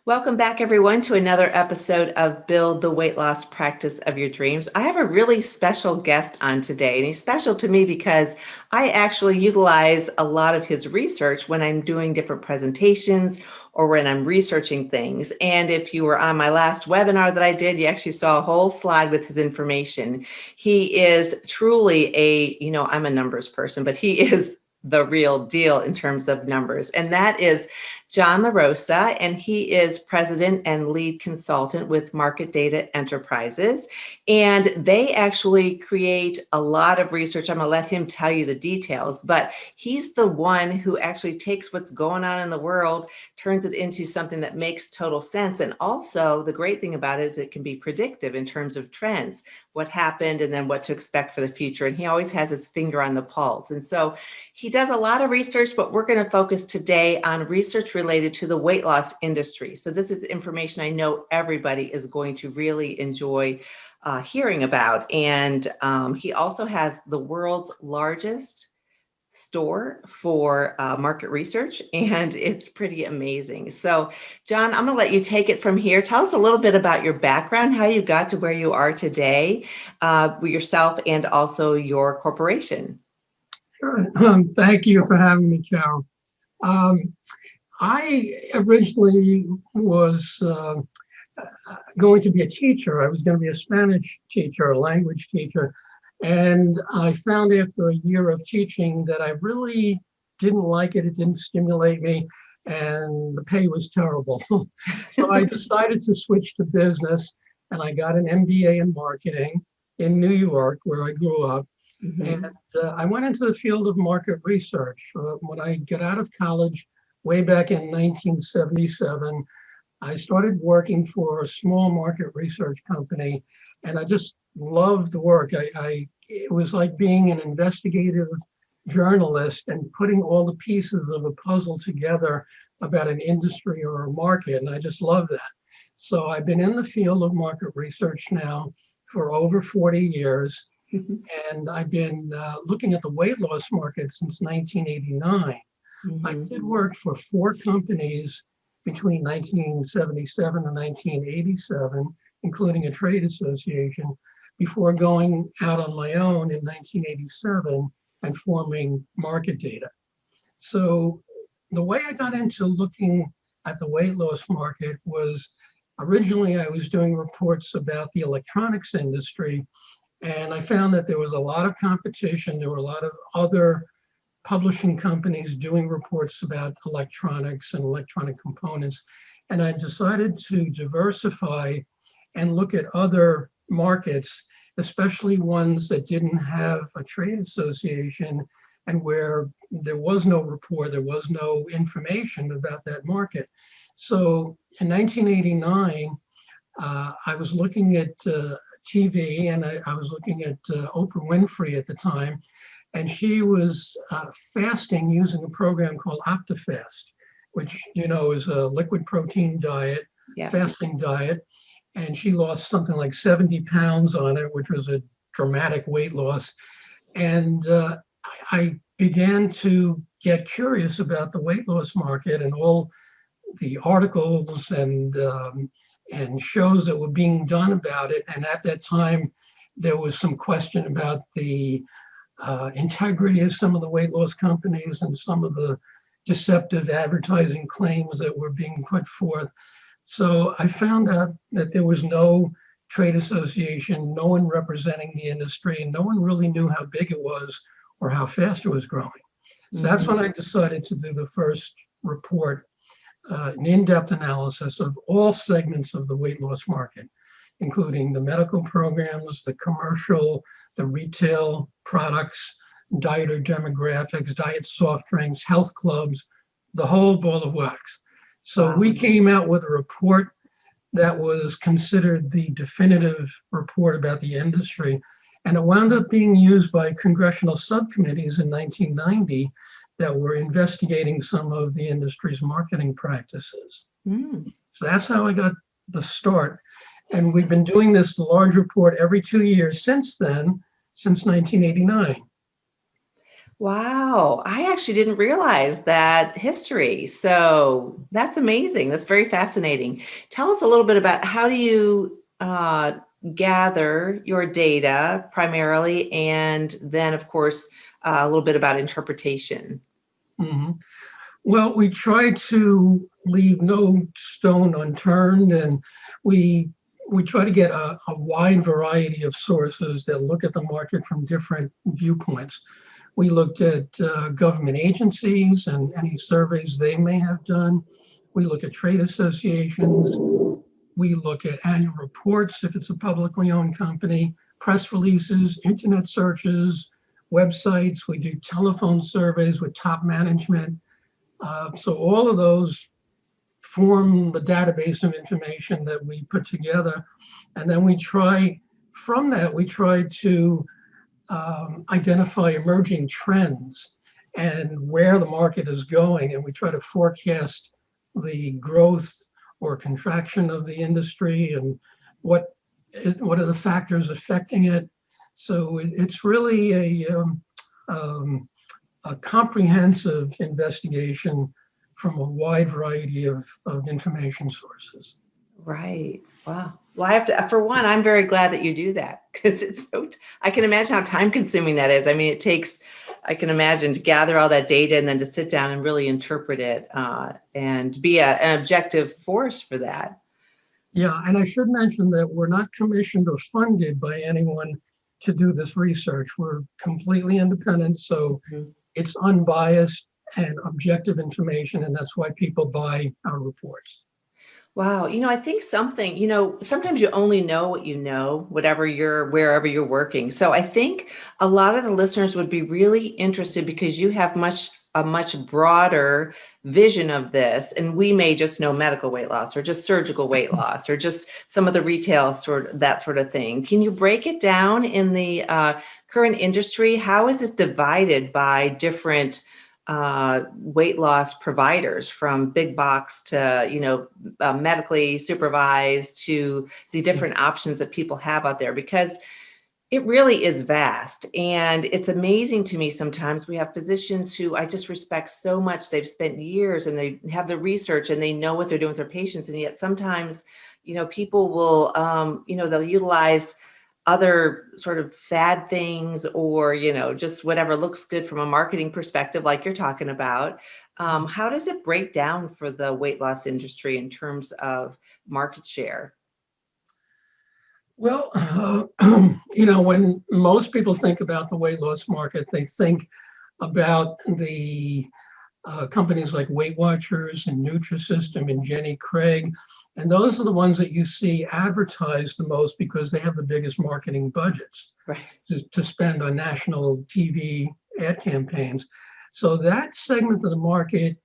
Welcome back, everyone, to another episode of Build the Weight Loss Practice of Your Dreams. I have a really special guest on today, and he's special to me because I actually utilize a lot of his research when I'm doing different presentations or when I'm researching things. And if you were on my last webinar that I did, you actually saw a whole slide with his information. He is truly I'm a numbers person, but he is the real deal in terms of numbers. And that is John LaRosa, and he is president and lead consultant with Marketdata Enterprises. And they actually create a lot of research. I'm going to let him tell you the details, but he's the one who actually takes what's going on in the world, turns it into something that makes total sense. And also, the great thing about it is it can be predictive in terms of trends, what happened, and then what to expect for the future. And he always has his finger on the pulse. And so he does a lot of research, but we're going to focus today on research related to the weight loss industry. So this is information I know everybody is going to really enjoy hearing about. And he also has the world's largest store for market research, and it's pretty amazing. So John, I'm going to let you take it from here. Tell us a little bit about your background, how you got to where you are today, yourself and also your corporation. Sure. Thank you for having me, Karol. I originally was going to be a teacher. I was going to be a Spanish teacher, a language teacher. And I found after a year of teaching that I really didn't like it. It didn't stimulate me, and the pay was terrible. So I decided to switch to business, and I got an MBA in marketing in New York, where I grew up. And I went into the field of market research. When I got out of college, way back in 1977, I started working for a small market research company, and I just loved the work. It was like being an investigative journalist and putting all the pieces of a puzzle together about an industry or a market, and I just love that. So I've been in the field of market research now for over 40 years. And I've been looking at the weight loss market since 1989. I did work for 4 companies between 1977 and 1987, including a trade association, before going out on my own in 1987 and forming Marketdata. So the way I got into looking at the weight loss market was originally I was doing reports about the electronics industry. And I found that there was a lot of competition. There were a lot of other publishing companies doing reports about electronics and electronic components. And I decided to diversify and look at other markets, especially ones that didn't have a trade association and where there was no report, there was no information about that market. So in 1989, I was looking at TV, and I was looking at Oprah Winfrey at the time, and she was fasting using a program called OptiFast, which is a liquid protein diet, fasting diet, and she lost something like 70 pounds on it, which was a dramatic weight loss. And I began to get curious about the weight loss market and all the articles and shows that were being done about it. And at that time, there was some question about the integrity of some of the weight loss companies and some of the deceptive advertising claims that were being put forth. So I found out that there was no trade association, no one representing the industry, and no one really knew how big it was or how fast it was growing. So that's when I decided to do the first report, an in-depth analysis of all segments of the weight loss market, including the medical programs, the commercial, the retail products, dieter demographics, diet soft drinks, health clubs, the whole ball of wax. So we came out with a report that was considered the definitive report about the industry. And it wound up being used by congressional subcommittees in 1990 that were investigating some of the industry's marketing practices. So that's how I got the start. And we've been doing this large report every 2 years since then, since 1989. Wow, I actually didn't realize that history. So that's amazing. That's very fascinating. Tell us a little bit about how do you gather your data primarily, and then, of course, a little bit about interpretation. Mhm. Well, we try to leave no stone unturned, and we we try to get a wide variety of sources that look at the market from different viewpoints. We looked at government agencies and any surveys they may have done. We look at trade associations. We look at annual reports if it's a publicly owned company, press releases, internet searches, websites. We do telephone surveys with top management. So all of those form the database of information that we put together. And then from that, we try to identify emerging trends and where the market is going. And we try to forecast the growth or contraction of the industry and what what are the factors affecting it. So it's really um, a comprehensive investigation from a wide variety of information sources. Right. Wow. Well, I have to, for one, I'm very glad that you do that because I can imagine how time consuming that is. I mean, I can imagine to gather all that data and then to sit down and really interpret it and be an objective force for that. Yeah, and I should mention that we're not commissioned or funded by anyone to do this research. We're completely independent, so Mhm. it's unbiased and objective information, and that's why people buy our reports. Wow. I think sometimes you only know what you know, wherever you're working. So I think a lot of the listeners would be really interested because you have a much broader vision of this. And we may just know medical weight loss or just surgical weight loss or just some of the retail that sort of thing. Can you break it down in the current industry? How is it divided by different weight loss providers, from big box to medically supervised, to the different options that people have out there? Because it really is vast, and it's amazing to me. Sometimes we have physicians who I just respect so much. They've spent years and they have the research and they know what they're doing with their patients, and yet sometimes people will they'll utilize other sort of fad things, or just whatever looks good from a marketing perspective, like you're talking about. How does it break down for the weight loss industry in terms of market share? Well, when most people think about the weight loss market, they think about the companies like Weight Watchers and Nutrisystem and Jenny Craig. And those are the ones that you see advertised the most because they have the biggest marketing budgets Right. to spend on national TV ad campaigns. So that segment of the market,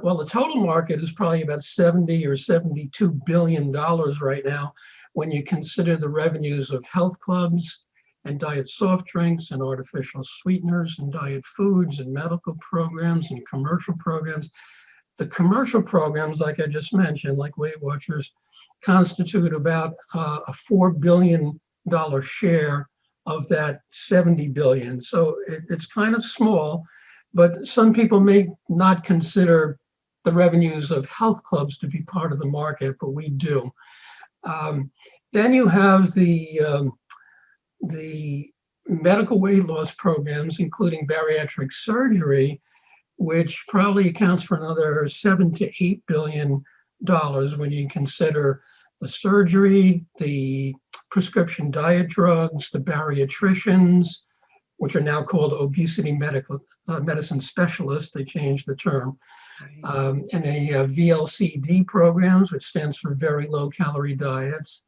well, the total market is probably about 70 or $72 billion right now when you consider the revenues of health clubs and diet soft drinks and artificial sweeteners and diet foods and medical programs and commercial programs. The commercial programs, like I just mentioned, like Weight Watchers, constitute about a $4 billion share of that 70 billion. So it's kind of small, but some people may not consider the revenues of health clubs to be part of the market, but we do. Then you have the medical weight loss programs, including bariatric surgery, which probably accounts for another $7 to $8 billion when you consider the surgery, the prescription diet drugs, the bariatricians, which are now called obesity medicine specialists. They changed the term. Right. And then you have VLCD programs, which stands for very low calorie diets.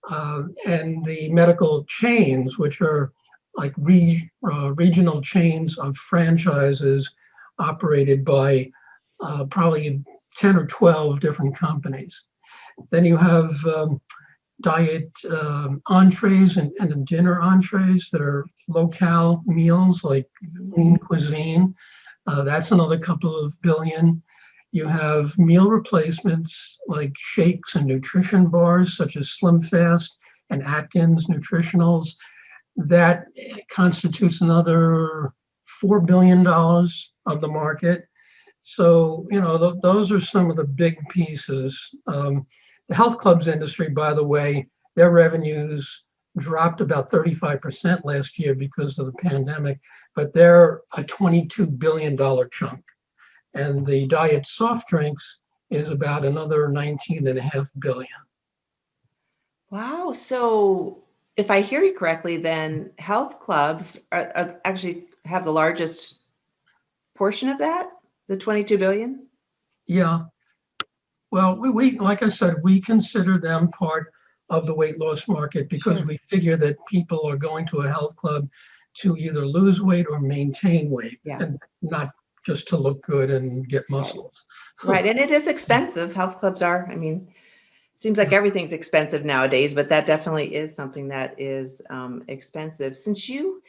And the medical chains, which are like regional chains of franchises operated by probably 10 or 12 different companies. Then you have diet entrees and dinner entrees that are low-cal meals like lean cuisine. That's another couple of billion. You have meal replacements like shakes and nutrition bars such as Slim Fast and Atkins Nutritionals. That constitutes another $4 billion of the market. So, those are some of the big pieces. The health clubs industry, by the way, their revenues dropped about 35% last year because of the pandemic, but they're a $22 billion chunk. And the diet soft drinks is about another 19.5 billion. Wow. So if I hear you correctly, then health clubs are actually have the largest portion of that, the 22 billion? Yeah. Well, we like I said, we consider them part of the weight loss market because Sure. we figure that people are going to a health club to either lose weight or maintain weight, Yeah. and not just to look good and get Right. muscles. Right. And it is expensive. Health clubs are. I mean, it seems like everything's expensive nowadays, but that definitely is something that is expensive. Since you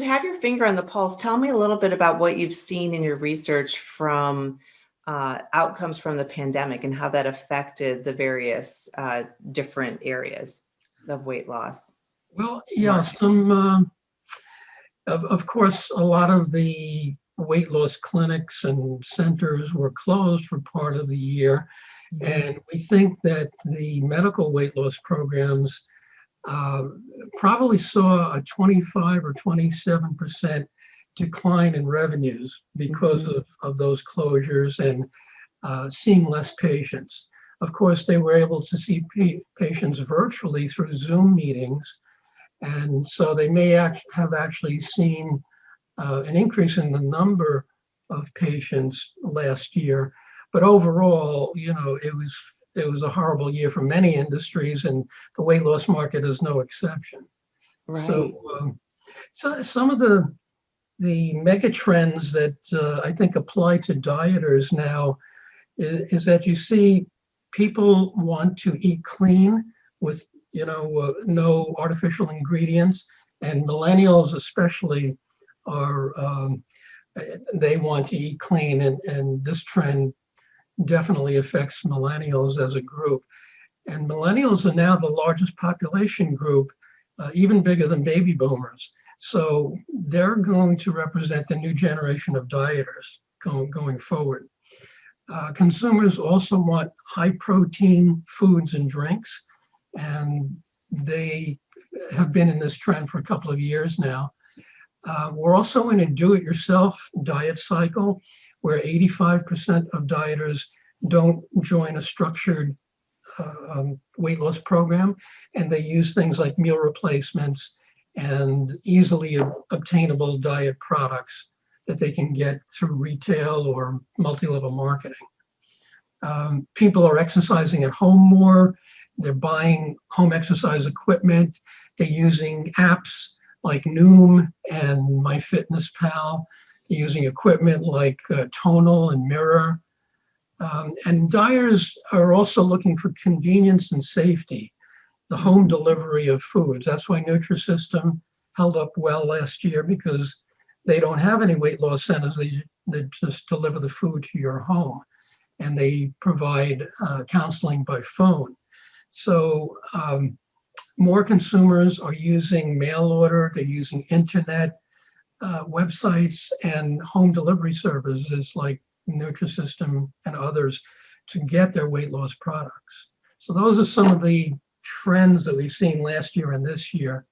have your finger on the pulse, tell me a little bit about what you've seen in your research from outcomes from the pandemic and how that affected the various different areas of weight loss Well, yeah, market. some of course, a lot of the weight loss clinics and centers were closed for part of the year. Mhm. And we think that the medical weight loss programs uh, probably saw a 25 or 27% decline in revenues because Mhm. of those closures and seeing less patients. Of course, they were able to see patients virtually through Zoom meetings. And so they may have actually seen an increase in the number of patients last year. But overall, it was a horrible year for many industries, and the weight loss market is no exception. So, Right. so some of the mega trends that I think apply to dieters now is that you see people want to eat clean with no artificial ingredients, and millennials especially are they want to eat clean, and this trend definitely affects millennials as a group. And millennials are now the largest population group, even bigger than baby boomers. So they're going to represent the new generation of dieters going forward. Consumers also want high protein foods and drinks, and they have been in this trend for a couple of years now. We're also in a do-it-yourself diet cycle where 85% of dieters don't join a structured weight loss program, and they use things like meal replacements and easily obtainable diet products that they can get through retail or multi-level marketing. People are exercising at home more. They're buying home exercise equipment. They're using apps like Noom and MyFitnessPal. They're using equipment like Tonal and Mirror. And dieters are also looking for convenience and safety, the home delivery of foods. That's why Nutrisystem held up well last year, because they don't have any weight loss centers. They just deliver the food to your home, and they provide counseling by phone. So more consumers are using mail order, they're using internet websites and home delivery services like Nutrisystem and others to get their weight loss products. So those are some of the trends that we've seen last year and this year.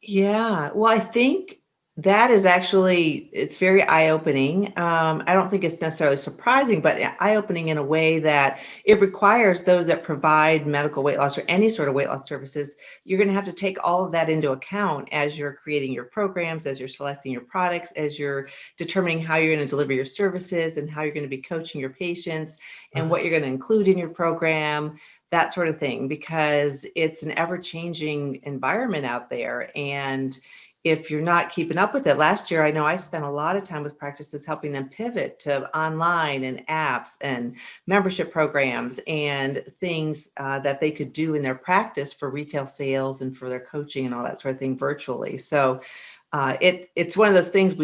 Yeah, well, I think that is actually it's very eye-opening. I don't think it's necessarily surprising, but eye-opening in a way that it requires those that provide medical weight loss or any sort of weight loss services. You're going to have to take all of that into account as you're creating your programs, as you're selecting your products, as you're determining how you're going to deliver your services and how you're going to be coaching your patients and what you're going to include in your program, that sort of thing, because it's an ever-changing environment out there. And if you're not keeping up with it, last year, I know I spent a lot of time with practices helping them pivot to online and apps and membership programs and things that they could do in their practice for retail sales and for their coaching and all that sort of thing virtually. So it's one of those things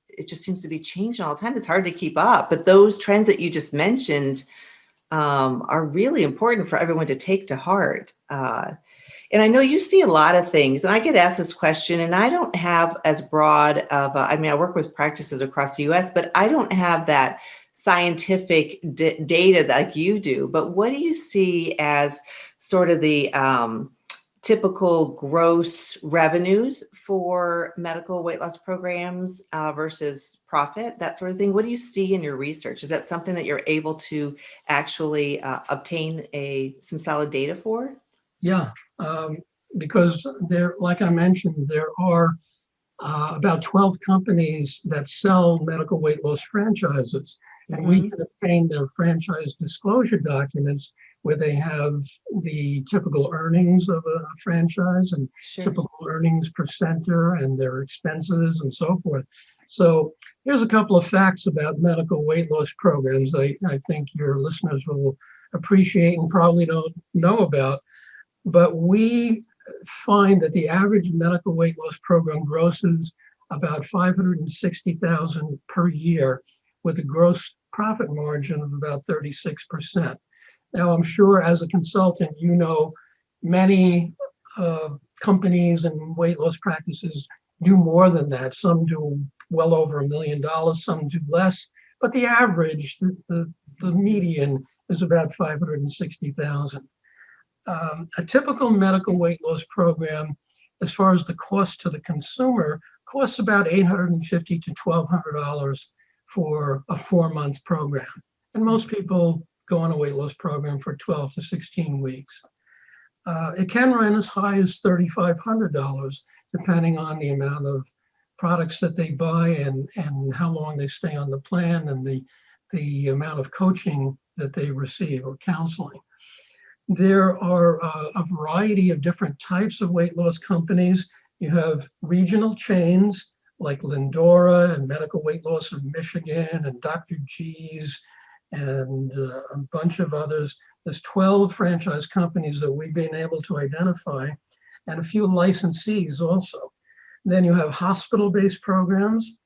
it just seems to be changing all the time. It's hard to keep up, but those trends that you just mentioned are really important for everyone to take to heart. And I know you see a lot of things, and I get asked this question, and I don't have as broad of, I mean, I work with practices across the US, but I don't have that scientific data like you do. But what do you see as sort of the typical gross revenues for medical weight loss programs versus profit, that sort of thing? What do you see in your research? Is that something that you're able to actually obtain some solid data for? Yeah, because there, like I mentioned, there are about 12 companies that sell medical weight loss franchises, and we Mm-hmm. can obtain their franchise disclosure documents where they have the typical earnings of a franchise and Sure. typical earnings per center and their expenses and so forth. So here's a couple of facts about medical weight loss programs I think your listeners will appreciate and probably don't know about. But we find that the average medical weight loss program grosses about 560,000 per year with a gross profit margin of about 36%. Now, I'm sure as a consultant, you know many companies and weight loss practices do more than that. Some do well over $1 million, some do less, but the average, the median is about 560,000. A typical medical weight loss program, as far as the cost to the consumer, costs about $850 to $1,200 for a 4-month program. And most people go on a weight loss program for 12 to 16 weeks. It can run as high as $3,500, depending on the amount of products that they buy and how long they stay on the plan and the amount of coaching that they receive or counseling. There are a variety of different types of weight loss companies. You have regional chains like Lindora and Medical Weight Loss of Michigan and Dr. G's and a bunch of others. There's 12 franchise companies that we've been able to identify and a few licensees also. Then you have hospital-based programs.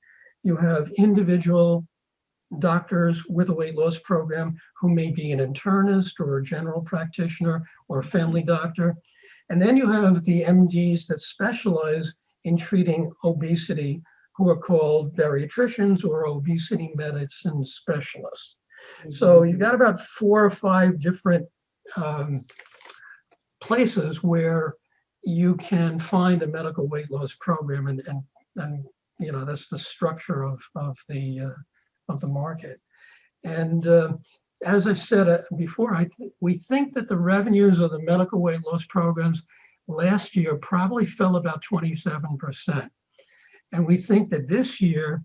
You have individual doctors with a weight loss program who may be an internist or a general practitioner or a family doctor. And then you have the MDs that specialize in treating obesity, who are called bariatricians or obesity medicine specialists. So you've got about 4 or 5 different places where you can find a medical weight loss program, and you know that's the structure of the market. And as I said before, we think that the revenues of the medical weight loss programs last year probably fell about 27%. And we think that this year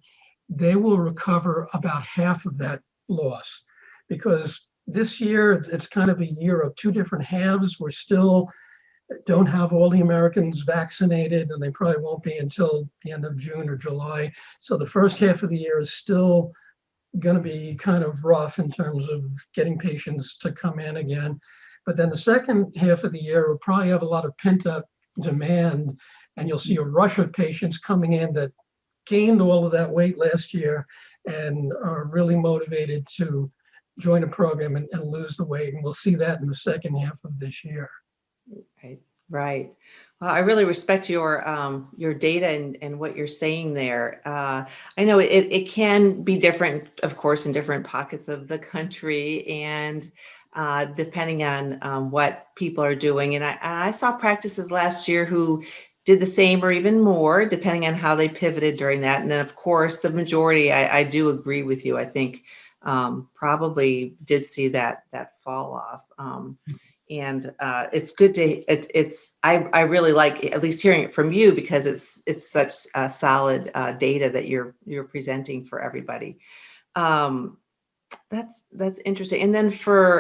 they will recover about half of that loss, because this year it's kind of a year of 2 different halves. We're still don't have all the Americans vaccinated, and they probably won't be until the end of June or July. So the first half of the year is still going to be kind of rough in terms of getting patients to come in again. But then the second half of the year will probably have a lot of pent up demand, and you'll see a rush of patients coming in that gained all of that weight last year and are really motivated to join a program and lose the weight. And we'll see that in the second half of this year. Right, right. Well, I really respect your data and what you're saying there. I know it can be different, of course, in different pockets of the country, and depending on what people are doing. And I saw practices last year who did the same or even more, depending on how they pivoted during that. And then, of course, the majority, I do agree with you. I think probably did see that fall off. And it's good to I really like at least hearing it from you, because it's such solid data that you're presenting for everybody. That's interesting. And then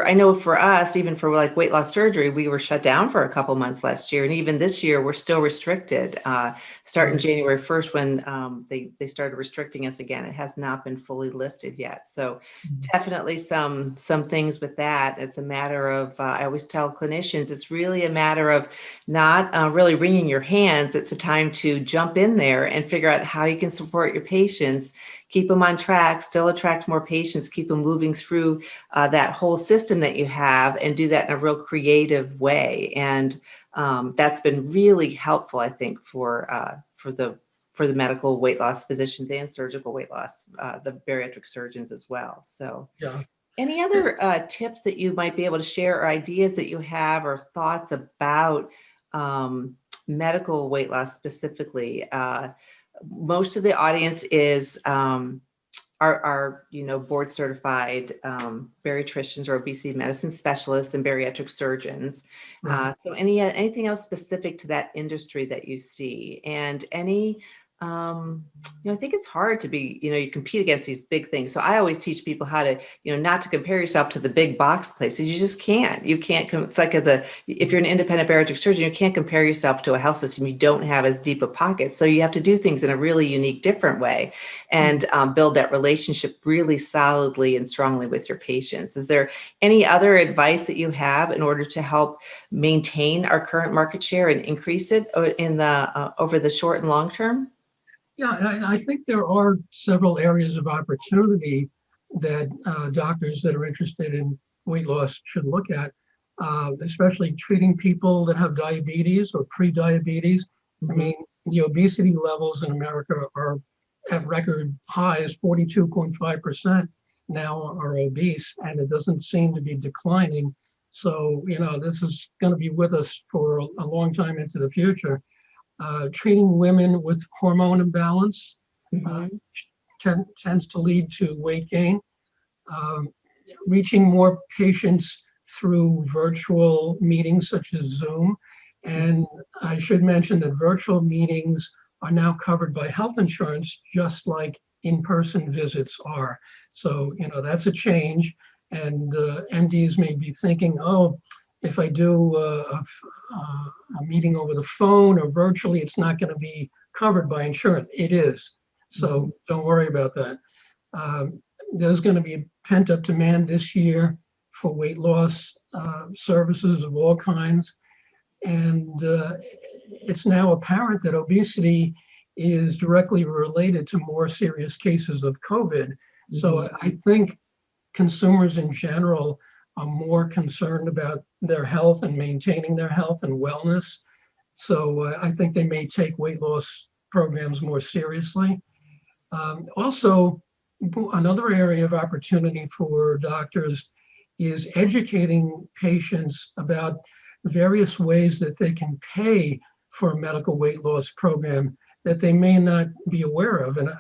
I know for us, even for like weight loss surgery, we were shut down for a couple months last year. And even this year, we're still restricted, starting January 1st when they started restricting us again. It has not been fully lifted yet. So definitely some things with that. It's a matter of, I always tell clinicians, it's really a matter of not really wringing your hands. It's a time to jump in there and figure out how you can support your patients, keep them on track, still attract more patients, keep them moving moving through that whole system that you have and do that in a real creative way. And that's been really helpful, I think, for the medical weight loss physicians and surgical weight loss, the bariatric surgeons as well. So Yeah. any other tips that you might be able to share, or ideas that you have, or thoughts about medical weight loss specifically? Most of the audience is are board certified bariatricians or obesity medicine specialists and bariatric surgeons. Right. So anything else specific to that industry that you see, and any I think it's hard to be, you compete against these big things. So I always teach people how to, not to compare yourself to the big box places. You just can't. You can't. It's like if you're an independent bariatric surgeon, you can't compare yourself to a health system. You don't have as deep a pocket. So you have to do things in a really unique, different way, and build that relationship really solidly and strongly with your patients. Is there any other advice that you have in order to help maintain our current market share and increase it in the over the short and long term? Yeah, I think there are several areas of opportunity that doctors that are interested in weight loss should look at, especially treating people that have diabetes or pre-diabetes. I mean, the obesity levels in America are at record highs. 42.5% now are obese, and it doesn't seem to be declining. So, this is going to be with us for a long time into the future. Treating women with hormone imbalance uh, tends to lead to weight gain. Um, Reaching more patients through virtual meetings such as Zoom. And I should mention that virtual meetings are now covered by health insurance, just like in-person visits are. So, that's a change. And MDs may be thinking, oh, if I do a meeting over the phone or virtually, it's not going to be covered by insurance. It is. So don't worry about that. Um, there's going to be pent up demand this year for weight loss services of all kinds. And it's now apparent that obesity is directly related to more serious cases of COVID. So I think consumers in general are more concerned about their health and maintaining their health and wellness. So I think they may take weight loss programs more seriously. Also, another area of opportunity for doctors is educating patients about various ways that they can pay for a medical weight loss program that they may not be aware of. And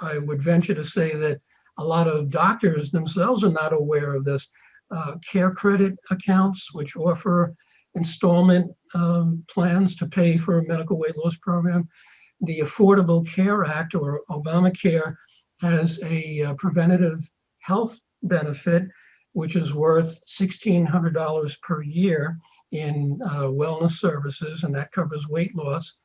I would venture to say that a lot of doctors themselves are not aware of this. Care credit accounts, which offer installment plans to pay for a medical weight loss program. The Affordable Care Act, or Obamacare, has a preventative health benefit, which is worth $1,600 per year in wellness services, and that covers weight loss.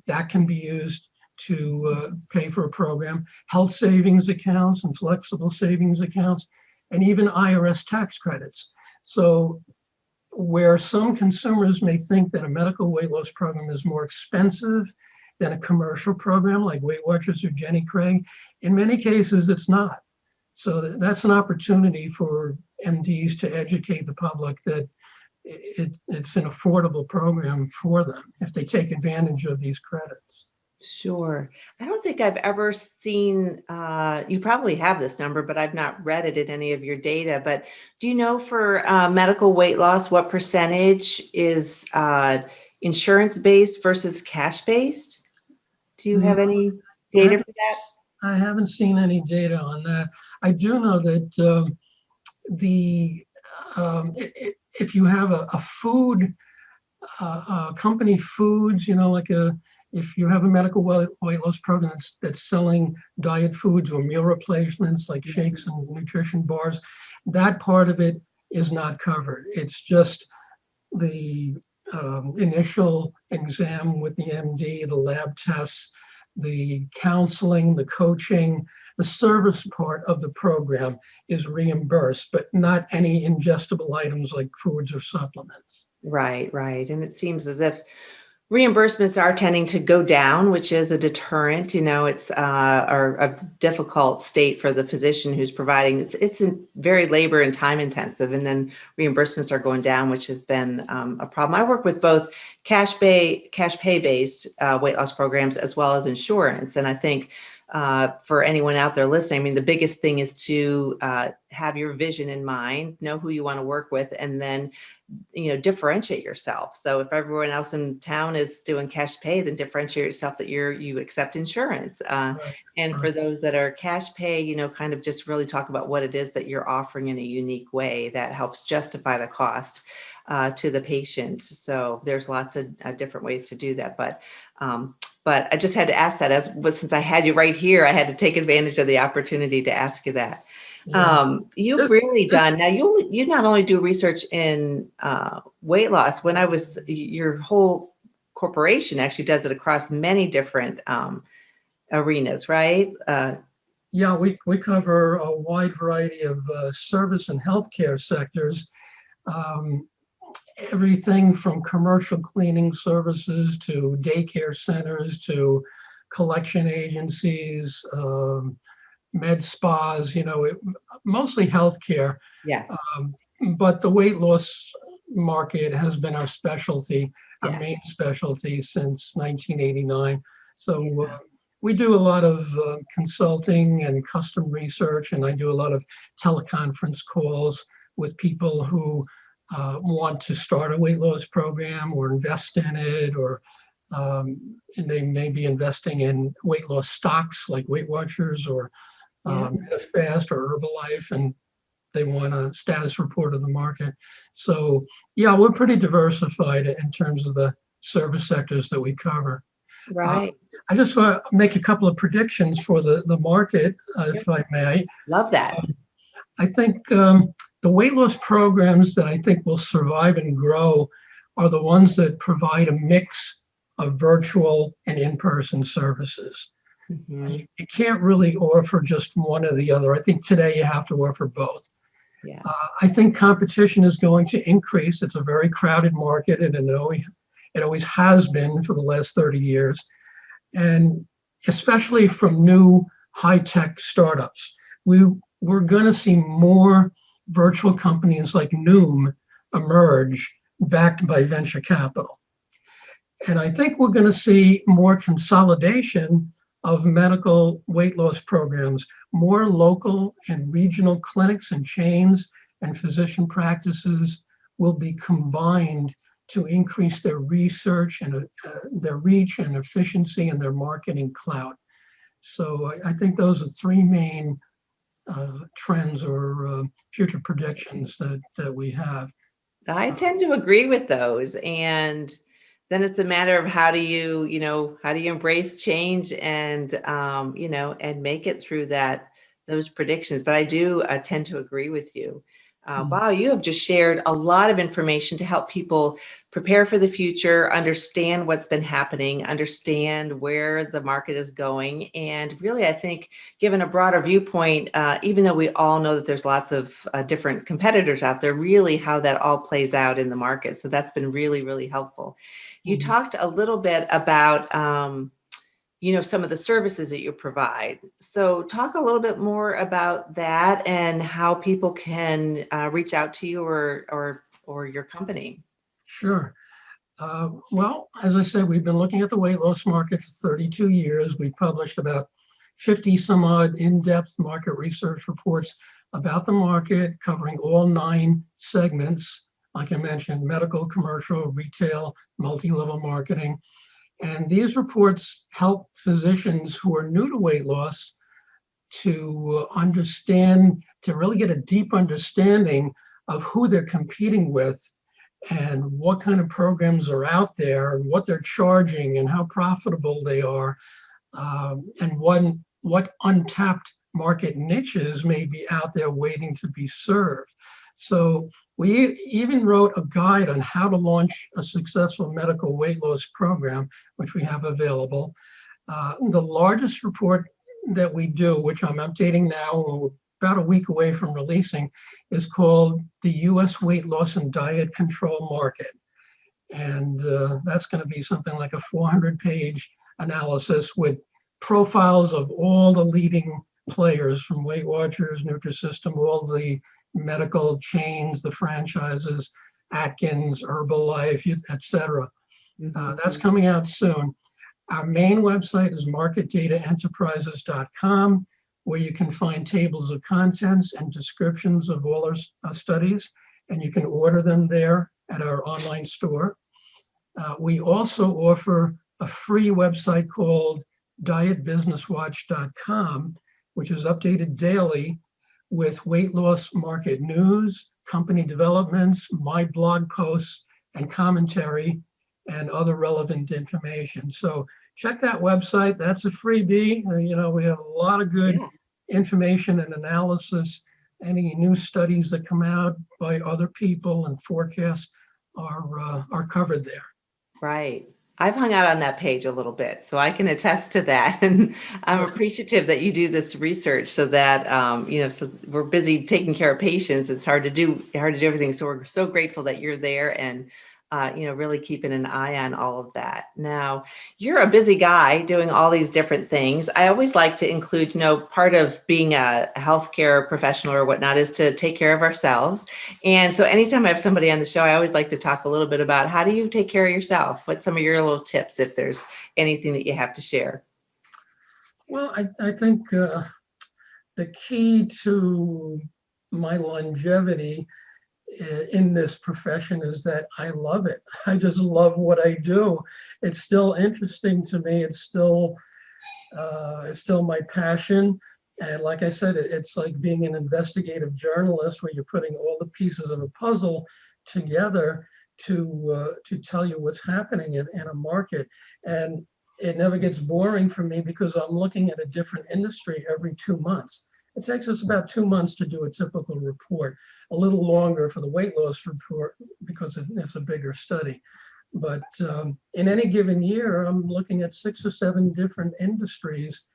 That can be used to pay for a program. Health savings accounts and flexible savings accounts, and even IRS tax credits. So where some consumers may think that a medical weight loss program is more expensive than a commercial program like Weight Watchers or Jenny Craig, in many cases it's not. So that's an opportunity for MDs to educate the public that it's an affordable program for them if they take advantage of these credits. Sure. I don't think I've ever seen, you probably have this number, but I've not read it in any of your data. But do you know for medical weight loss, what percentage is insurance-based versus cash-based? Do you have any data for that? I haven't seen any data on that. I do know that the if you have a food company foods, if you have a medical weight loss program that's selling diet foods or meal replacements like shakes and nutrition bars, that part of it is not covered. It's just the initial exam with the MD, the lab tests, the counseling, the coaching, the service part of the program is reimbursed, but not any ingestible items like foods or supplements. Right, right. And it seems as if reimbursements are tending to go down, which is a deterrent. It's or a difficult state for the physician who's providing. It's very labor and time intensive, and then reimbursements are going down, which has been a problem. I work with both cash pay based weight loss programs as well as insurance, and I think for anyone out there listening, I mean, the biggest thing is to have your vision in mind, know who you want to work with, and then differentiate yourself. So if everyone else in town is doing cash pay, then differentiate yourself that you accept insurance. Right, And for right. those that are cash pay, kind of just really talk about what it is that you're offering in a unique way that helps justify the cost to the patient. So there's lots of different ways to do that. But I just had to ask that since I had you right here, I had to take advantage of the opportunity to ask you that. Yeah. You've This- really done, now you not only do research in weight loss, your whole corporation actually does it across many different arenas, right? Yeah, we cover a wide variety of service and healthcare sectors. Um, Everything from commercial cleaning services to daycare centers to collection agencies, med spas, mostly healthcare. Yeah, Um, but the weight loss market has been our specialty, our yeah, main specialty since 1989. So yeah, we do a lot of consulting and custom research, and I do a lot of teleconference calls with people who want to start a weight loss program or invest in it, or and they may be investing in weight loss stocks like Weight Watchers or yeah. Fast or Herbalife, and they want a status report of the market. So yeah, we're pretty diversified in terms of the service sectors that we cover. Uh, Right. I just want to make a couple of predictions for the market, Yep. if I may. Love that. I think the weight loss programs that I think will survive and grow are the ones that provide a mix of virtual and in-person services. Mhm. You can't really offer just one or the other. I think today you have to offer both. Yeah. I think competition is going to increase. It's a very crowded market, and it always has been for the last 30 years, and especially from new high-tech startups. We're going to see more virtual companies like Noom emerge, backed by venture capital. And I think we're going to see more consolidation of medical weight loss programs, more local and regional clinics and chains and physician practices will be combined to increase their research and their reach and efficiency and their marketing clout. So I think those are three main trends or future predictions that we have. I tend to agree with those. And then it's a matter of how do you embrace change and, and make it through those predictions. But I do tend to agree with you. Wow, you have just shared a lot of information to help people prepare for the future, understand what's been happening, understand where the market is going. And really, I think given a broader viewpoint, even though we all know that there's lots of different competitors out there, really how that all plays out in the market. So that's been really, really helpful. You Mhm. talked a little bit about some of the services that you provide. So talk a little bit more about that and how people can reach out to you or your company. Sure. Well, as I said, we've been looking at the weight loss market for 32 years. We published about 50 some odd in-depth market research reports about the market, covering all 9 segments, like I mentioned, medical, commercial, retail, multi-level marketing. And these reports help physicians who are new to weight loss to understand, to really get a deep understanding of who they're competing with and what kind of programs are out there and what they're charging and how profitable they are, and what untapped market niches may be out there waiting to be served. So we even wrote a guide on how to launch a successful medical weight loss program, which we have available. The largest report that we do, which I'm updating now, about a week away from releasing, is called the US Weight Loss and Diet Control Market. And that's going to be something like a 400-page analysis with profiles of all the leading players from Weight Watchers, Nutrisystem, all the medical chains, the franchises, Atkins, Herbalife, etc. That's coming out soon. Our main website is marketdataenterprises.com, where you can find tables of contents and descriptions of all our studies, and you can order them there at our online store. We also offer a free website called dietbusinesswatch.com, which is updated daily with weight loss market news, company developments, my blog posts, and commentary, and other relevant information. So check that website. That's a freebie. We have a lot of good information and analysis. Any new studies that come out by other people and forecasts are covered there. Right. I've hung out on that page a little bit, so I can attest to that. And I'm appreciative that you do this research so that, so we're busy taking care of patients. It's hard to do everything. So we're so grateful that you're there and, really keeping an eye on all of that. Now, you're a busy guy doing all these different things. I always like to include, part of being a healthcare professional or whatnot is to take care of ourselves. And so anytime I have somebody on the show, I always like to talk a little bit about how do you take care of yourself? What's some of your little tips, if there's anything that you have to share? Well, I think the key to my longevity in this profession is that I love it. I just love what I do. It's still interesting to me. It's still my passion. And like I said, it's like being an investigative journalist where you're putting all the pieces of a puzzle together to tell you what's happening in a market. And it never gets boring for me because I'm looking at a different industry every 2 months. It takes us about 2 months to do a typical report, a little longer for the weight loss report because it's a bigger study. But in any given year, I'm looking at 6 or 7 different industries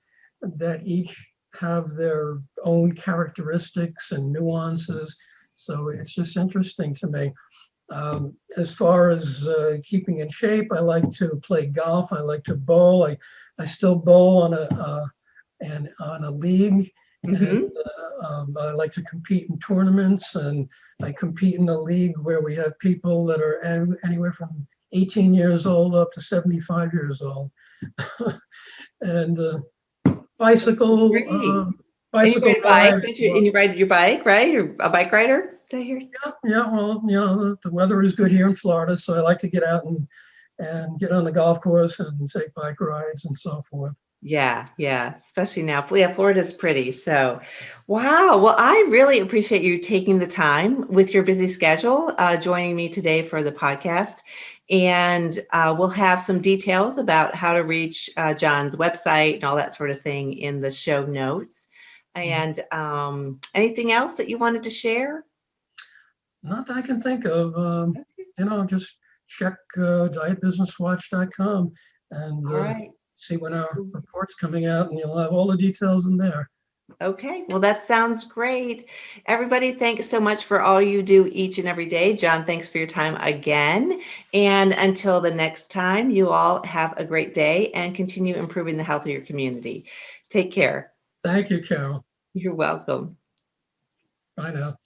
that each have their own characteristics and nuances. So it's just interesting to me. As far as keeping in shape, I like to play golf. I like to bowl. I still bowl on a league. And I like to compete in tournaments, and I compete in a league where we have people that are anywhere from 18 years old up to 75 years old. And bicycle, Great. bicycle ride. And you ride your bike, right? You're a bike rider, did I hear? Yeah. Well, the weather is good here in Florida, so I like to get out and get on the golf course and take bike rides and so forth. Yeah, especially now. Yeah, Florida's pretty. So, wow. Well, I really appreciate you taking the time with your busy schedule, joining me today for the podcast. And we'll have some details about how to reach John's website and all that sort of thing in the show notes. And anything else that you wanted to share? Not that I can think of. Just check dietbusinesswatch.com and All right. see when our report's coming out, and you'll have all the details in there. Okay, well, that sounds great. Everybody, thanks so much for all you do each and every day. John, thanks for your time again. And until the next time, you all have a great day and continue improving the health of your community. Take care. Thank you, Carol. You're welcome. Bye now.